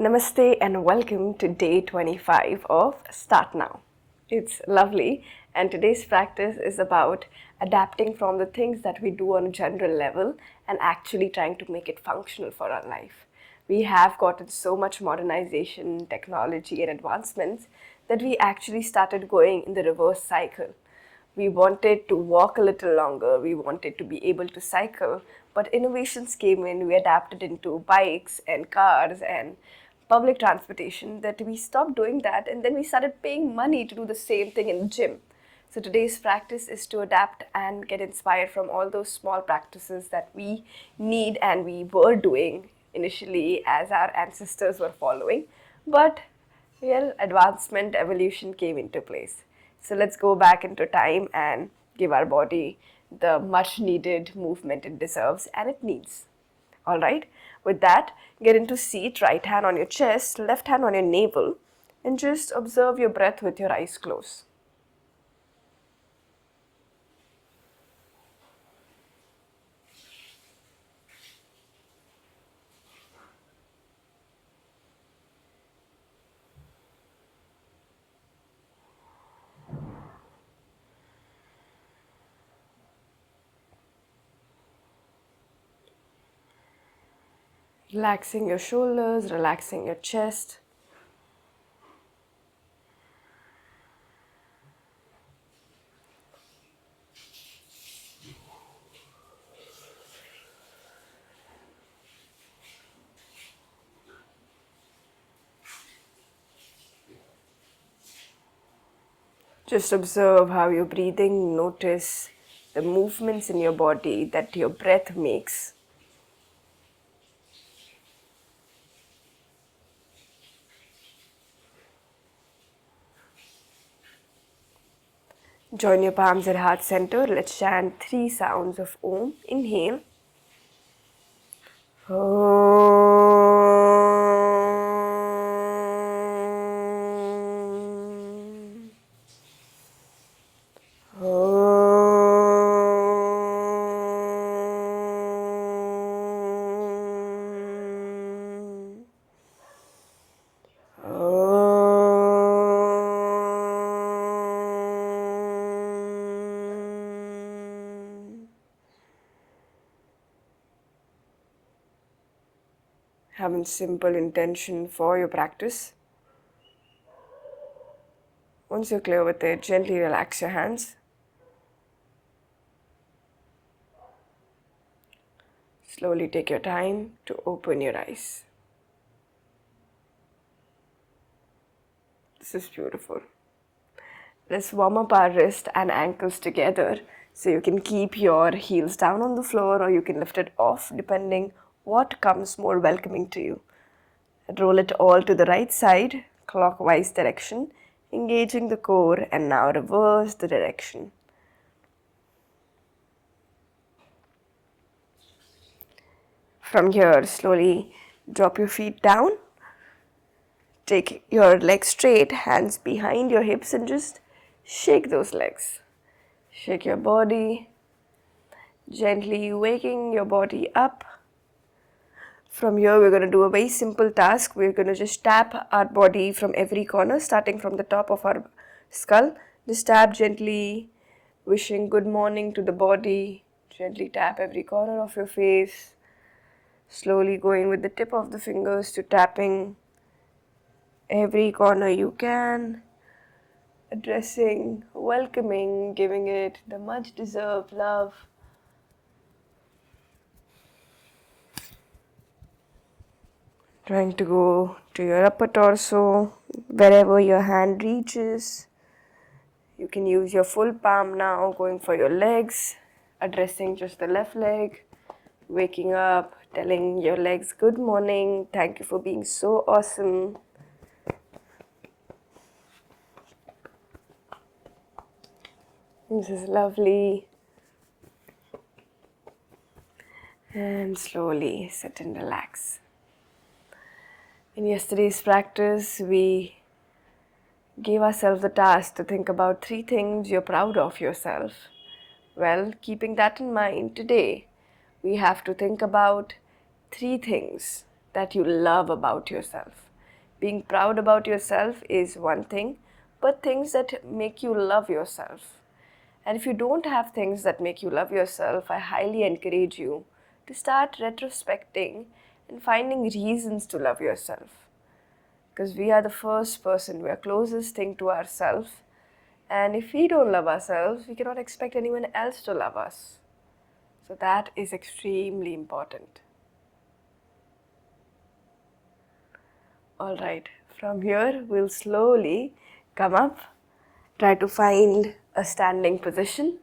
Namaste and welcome to day 25 of Start Now. It's lovely, and today's practice is about adapting from the things that we do on a general level and actually trying to make it functional for our life. We have gotten so much modernization, technology, and advancements that we actually started going in the reverse cycle. We wanted to walk a little longer, we wanted to be able to cycle, but innovations came in, we adapted into bikes and cars and public transportation that we stopped doing that, and then we started paying money to do the same thing in the gym. So today's practice is to adapt and get inspired from all those small practices that we need and we were doing initially as our ancestors were following, but advancement, evolution came into place. So let's go back into time and give our body the much needed movement it deserves and it needs. All right, with that, get into seat, right hand on your chest, left hand on your navel, and just observe your breath with your eyes closed. Relaxing your shoulders, relaxing your chest. Just observe how you're breathing, notice the movements in your body that your breath makes. Join your palms at heart center. Let's chant 3 sounds of Om. Inhale. Having simple intention for your practice. Once you're clear with it, gently relax your hands. Slowly take your time to open your eyes. This is beautiful. Let's warm up our wrist and ankles together so you can keep your heels down on the floor or you can lift it off depending what comes more welcoming to you. And roll it all to the right side, clockwise direction, engaging the core, and now reverse the direction. From here, slowly drop your feet down. Take your legs straight, hands behind your hips, and just shake those legs. Shake your body, gently waking your body up. From here, we're going to do a very simple task. We're going to just tap our body from every corner, starting from the top of our skull. Just tap gently, wishing good morning to the body. Gently tap every corner of your face. Slowly going with the tip of the fingers to tapping every corner you can. Addressing, welcoming, giving it the much deserved love. Trying to go to your upper torso, wherever your hand reaches. You can use your full palm now, going for your legs, addressing just the left leg, waking up, telling your legs good morning, thank you for being so awesome. This is lovely. And slowly sit and relax. In yesterday's practice, we gave ourselves the task to think about 3 things you're proud of yourself. Well, keeping that in mind, today we have to think about 3 things that you love about yourself. Being proud about yourself is one thing, but things that make you love yourself. And if you don't have things that make you love yourself, I highly encourage you to start retrospecting and finding reasons to love yourself. Because we are the first person, we are closest thing to ourselves. And if we don't love ourselves, we cannot expect anyone else to love us. So that is extremely important. Alright, from here we'll slowly come up, try to find a standing position.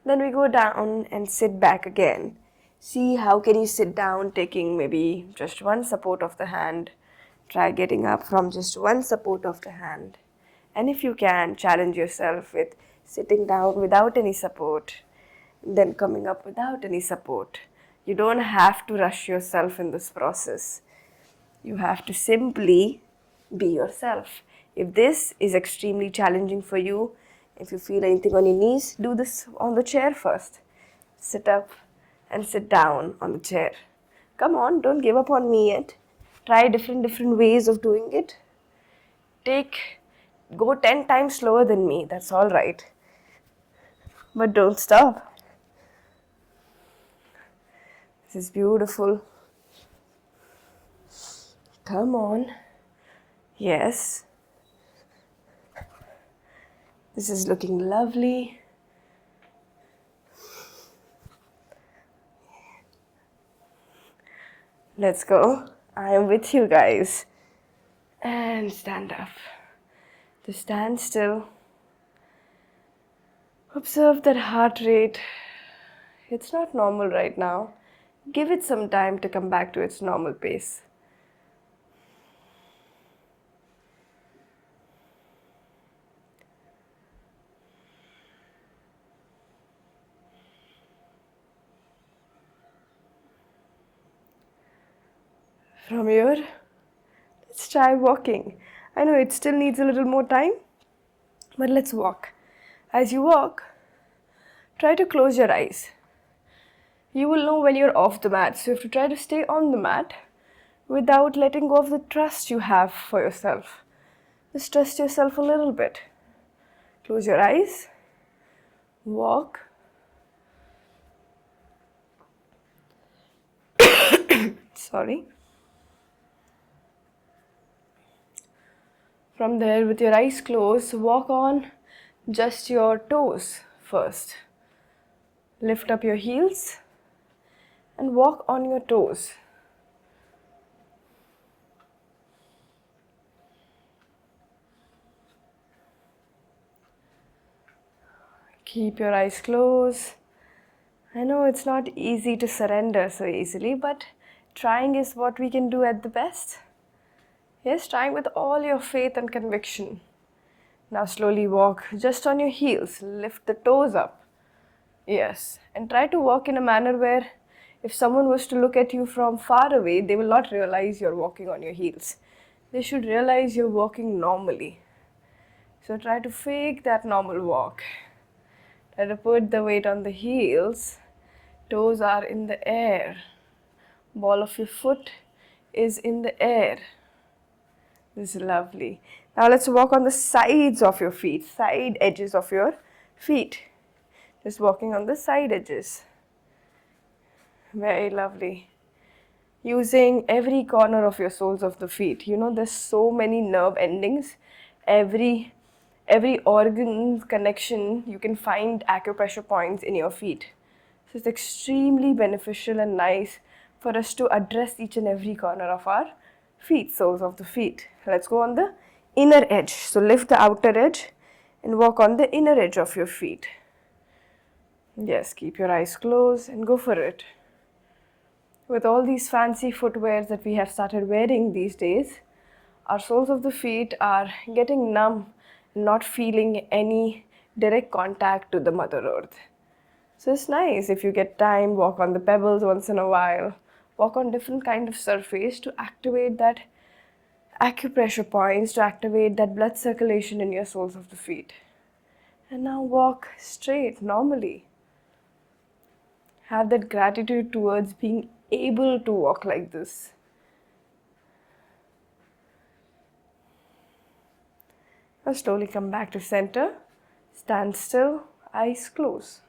Then we go down and sit back again. See how can you sit down taking maybe just one support of the hand. Try getting up from just one support of the hand. And if you can, challenge yourself with sitting down without any support, then coming up without any support. You don't have to rush yourself in this process. You have to simply be yourself. If this is extremely challenging for you, if you feel anything on your knees, do this on the chair first. Sit up and sit down on the chair. Come on, don't give up on me yet. Try different ways of doing it. Go 10 times slower than me, that's all right. But don't stop. This is beautiful. Come on. Yes. This is looking lovely. Let's go. I am with you guys. And stand up. To stand still. Observe that heart rate. It's not normal right now. Give it some time to come back to its normal pace. From here, let's try walking. I know it still needs a little more time, but let's walk. As you walk, try to close your eyes. You will know when you're off the mat, so you have to try to stay on the mat without letting go of the trust you have for yourself. Just trust yourself a little bit. Close your eyes, walk. Sorry. From there, with your eyes closed, walk on just your toes first. Lift up your heels and walk on your toes. Keep your eyes closed. I know it's not easy to surrender so easily, but trying is what we can do at the best. Yes, trying with all your faith and conviction. Now slowly walk just on your heels. Lift the toes up. Yes, and try to walk in a manner where if someone was to look at you from far away, they will not realize you're walking on your heels. They should realize you're walking normally. So try to fake that normal walk. Try to put the weight on the heels. Toes are in the air. Ball of your foot is in the air. This is lovely. Now let's walk on the sides of your feet, side edges of your feet. Just walking on the side edges. Very lovely. Using every corner of your soles of the feet. You know, there's so many nerve endings. Every organ connection, you can find acupressure points in your feet. So it's extremely beneficial and nice for us to address each and every corner of our feet, soles of the feet. Let's go on the inner edge. So lift the outer edge and walk on the inner edge of your feet. Yes, keep your eyes closed and go for it. With all these fancy footwear that we have started wearing these days, our soles of the feet are getting numb, not feeling any direct contact to the Mother Earth. So it's nice if you get time, walk on the pebbles once in a while, walk on different kind of surface to activate that acupressure points, to activate that blood circulation in your soles of the feet. And now walk straight, normally. Have that gratitude towards being able to walk like this. Now slowly come back to center. Stand still, eyes closed.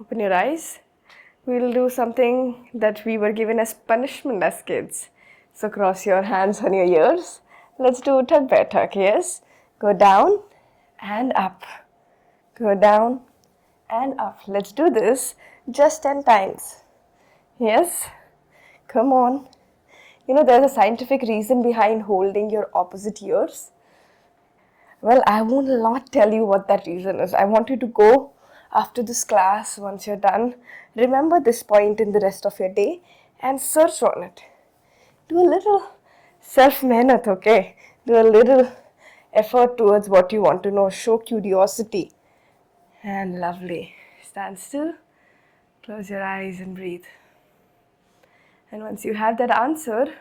Open your eyes. We'll do something that we were given as punishment as kids. So cross your hands on your ears. Let's do tug bear tuck, yes? Go down and up. Go down and up. Let's do this just 10 times. Yes? Come on. You know, there's a scientific reason behind holding your opposite ears. Well, I will not tell you what that reason is. I want you to go after this class, once you're done, remember this point in the rest of your day and search on it. Do a little self-mehnat, okay? Do a little effort towards what you want to know. Show curiosity. And lovely. Stand still, close your eyes and breathe. And once you have that answer,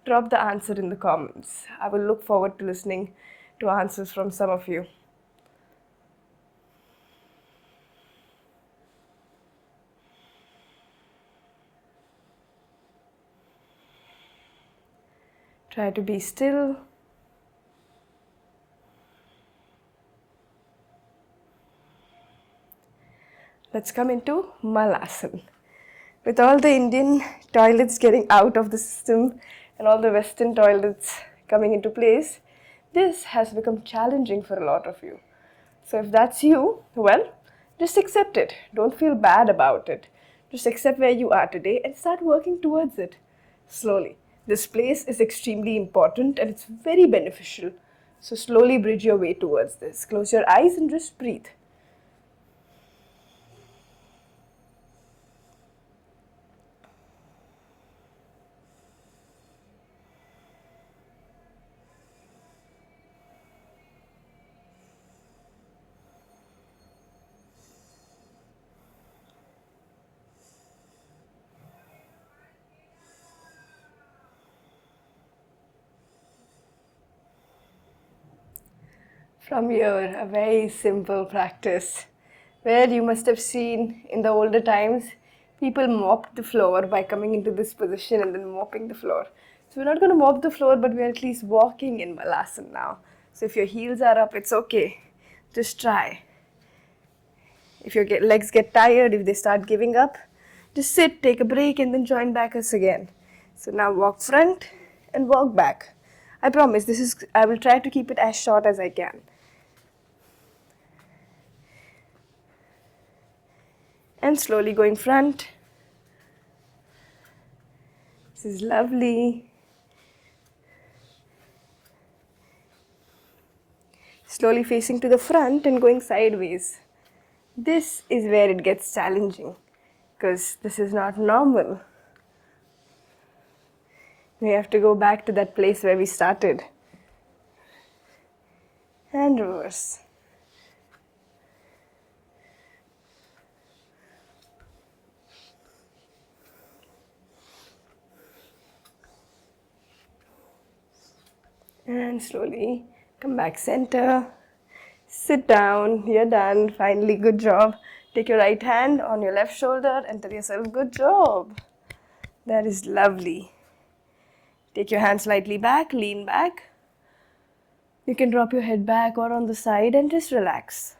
drop the answer in the comments. I will look forward to listening to answers from some of you. Try to be still. Let's come into Malasana. With all the Indian toilets getting out of the system and all the Western toilets coming into place, this has become challenging for a lot of you. So if that's you, well, just accept it. Don't feel bad about it. Just accept where you are today and start working towards it slowly. This place is extremely important and it's very beneficial. So slowly bridge your way towards this. Close your eyes and just breathe. From here, a very simple practice where you must have seen in the older times people mopped the floor by coming into this position and then mopping the floor. So we're not going to mop the floor, but we're at least walking in Malasana now. So if your heels are up, it's okay. Just try. If your legs get tired, if they start giving up, just sit, take a break and then join back us again. So now walk front and walk back. I promise I will try to keep it as short as I can. And slowly going front. This is lovely. Slowly facing to the front and going sideways. This is where it gets challenging because this is not normal. We have to go back to that place where we started. And reverse. And slowly come back center. Sit down. You're done. Finally, good job. Take your right hand on your left shoulder and tell yourself, good job. That is lovely. Take your hand slightly back, lean back. You can drop your head back or on the side and just relax.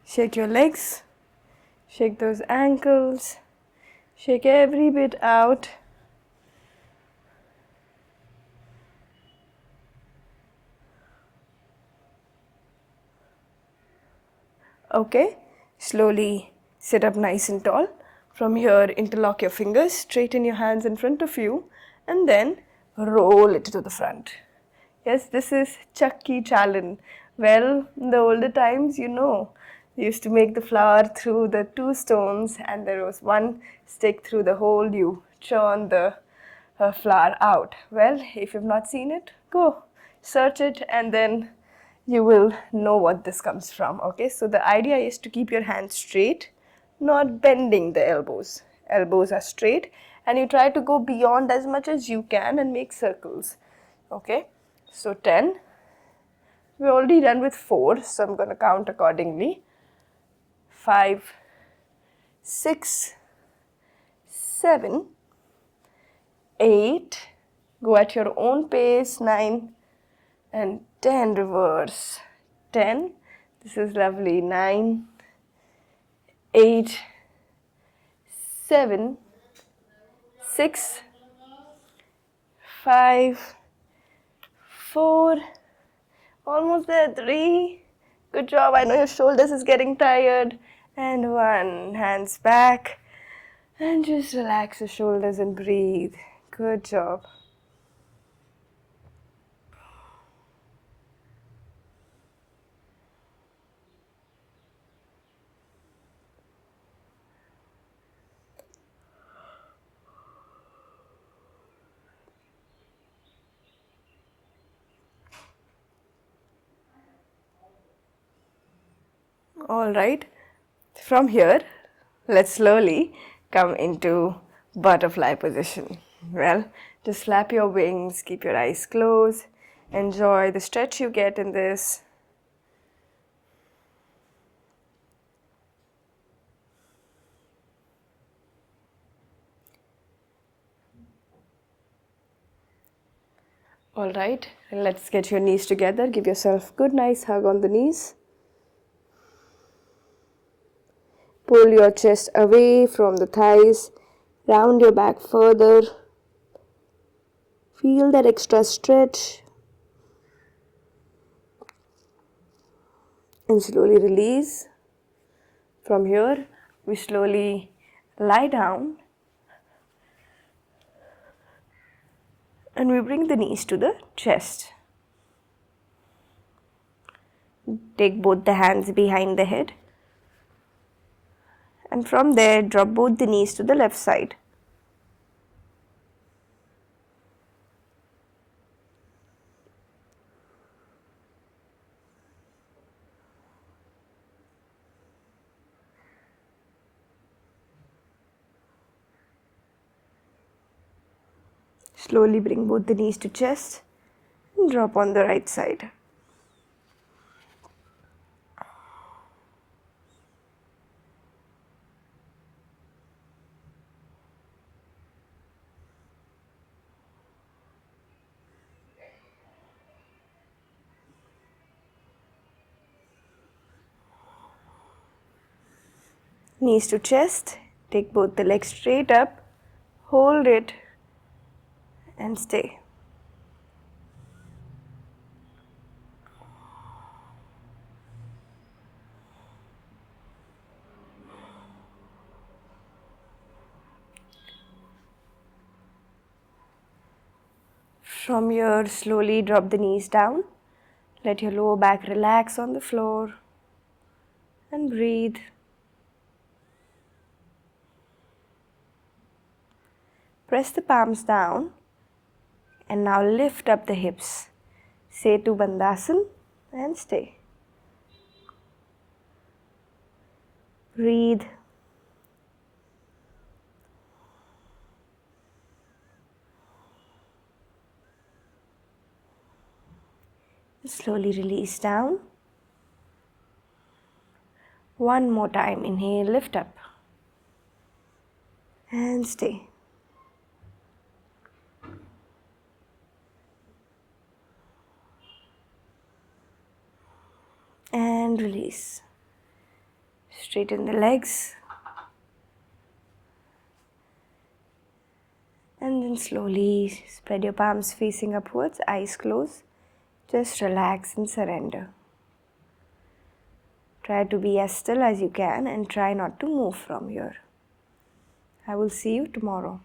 Shake your legs, shake those ankles, shake every bit out. Okay, slowly sit up nice and tall. From here, interlock your fingers, straighten your hands in front of you, and then roll it to the front. Yes, this is Chakki Chalan. Well, in the older times, they used to make the flower through the two stones and there was one stick through the hole. You churn the flower out. Well, if you've not seen it, go search it and then you will know what this comes from. Okay, so the idea is to keep your hands straight, not bending the elbows. Elbows are straight and you try to go beyond as much as you can and make circles. Okay, so 10. We're already done with 4, so I'm going to count accordingly. 5, 6, 7, 8. Go at your own pace. 9 and 10. Reverse. 10. This is lovely. 9, 8, 7, 6, 5, 4. Almost there. 3. Good job. I know your shoulders is getting tired. And 1. Hands back. And just relax your shoulders and breathe. Good job. Alright, from here, let's slowly come into butterfly position. Well, just flap your wings, keep your eyes closed, enjoy the stretch you get in this. Alright, let's get your knees together, give yourself a good nice hug on the knees. Pull your chest away from the thighs, round your back further. Feel that extra stretch. And slowly release. From here, we slowly lie down. And we bring the knees to the chest. Take both the hands behind the head. And from there, drop both the knees to the left side. Slowly bring both the knees to chest and drop on the right side. Knees to chest, take both the legs straight up, hold it and stay. From here, slowly drop the knees down. Let your lower back relax on the floor and breathe. Press the palms down and now lift up the hips. Setu Bandhasan and stay. Breathe. Slowly release down. One more time. Inhale, lift up. And stay. And release. Straighten the legs. And then slowly spread your palms facing upwards, eyes closed. Just relax and surrender. Try to be as still as you can and try not to move from here. I will see you tomorrow.